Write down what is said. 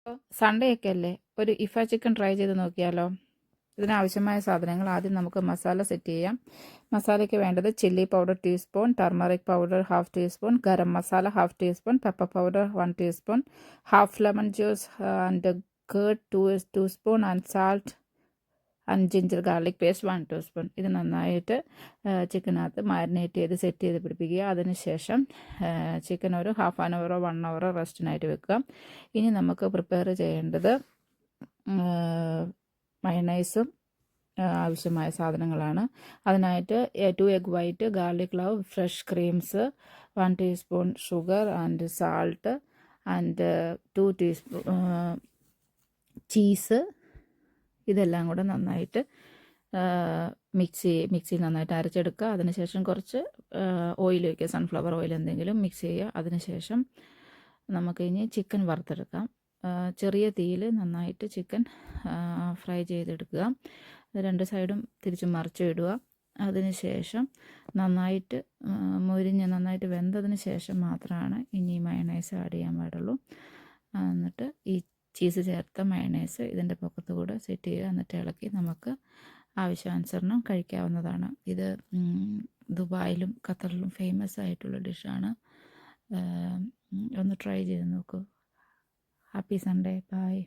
അപ്പോൾ സൺഡേ ഒക്കെ അല്ലേ, ഒരു ഇഫ ചിക്കൻ ട്രൈ ചെയ്ത് നോക്കിയാലോ. ഇതിനാവശ്യമായ സാധനങ്ങൾ ആദ്യം നമുക്ക് മസാല സെറ്റ് ചെയ്യാം. മസാലയ്ക്ക് വേണ്ടത് chilli powder teaspoon, turmeric powder half teaspoon, garam masala half teaspoon, pepper powder 1 teaspoon, half lemon juice and curd 2 spoon and salt and ginger garlic paste 1 teaspoon. ഇത് നന്നായിട്ട് ചിക്കനകത്ത് മാരിനേറ്റ് ചെയ്ത് സെറ്റ് ചെയ്ത് പിടിപ്പിക്കുക. അതിനുശേഷം ചിക്കൻ ഒരു ഹാഫ് ആൻ അവറോ 1 അവറോ റെസ്റ്റിനായിട്ട് വെക്കുക. ഇനി നമുക്ക് പ്രിപ്പയർ ചെയ്യേണ്ടത് മയണൈസും ആവശ്യമായ സാധനങ്ങളാണ്. അതിനായിട്ട് 2 egg white, garlic clove, fresh creams, 1 teaspoon sugar and salt and 2 teaspoon cheese. ഇതെല്ലാം കൂടെ നന്നായിട്ട് മിക്സി നന്നായിട്ട് അരച്ചെടുക്കുക. അതിനുശേഷം കുറച്ച് ഓയിൽ വയ്ക്കുക, സൺഫ്ലവർ ഓയിൽ എന്തെങ്കിലും മിക്സ് ചെയ്യുക. അതിനുശേഷം നമുക്ക് ഇനി ചിക്കൻ വറുത്തെടുക്കാം. ചെറിയ തീയിൽ നന്നായിട്ട് ചിക്കൻ ഫ്രൈ ചെയ്തെടുക്കുക. 2 സൈഡും തിരിച്ച് മറിച്ച് ഇടുക. അതിനുശേഷം നന്നായിട്ട് നന്നായിട്ട് വെന്തതിന് ശേഷം മാത്രമാണ് ഇനി മയണൈസ് ആഡ് ചെയ്യാൻ പാടുള്ളൂ. എന്നിട്ട് ഈ ചീസ് ചേർത്ത മയണൈസ് ഇതിൻ്റെ പൊക്കത്ത് കൂടെ സെറ്റ് ചെയ്യുക. എന്നിട്ട് ഇളക്കി നമുക്ക് ആവശ്യാനുസരണം കഴിക്കാവുന്നതാണ്. ഇത് ദുബായിലും ഖത്തറിലും ഫേമസ് ആയിട്ടുള്ള ഡിഷാണ്. ഒന്ന് ട്രൈ ചെയ്ത് നോക്കൂ. Happy Sunday. ബൈ.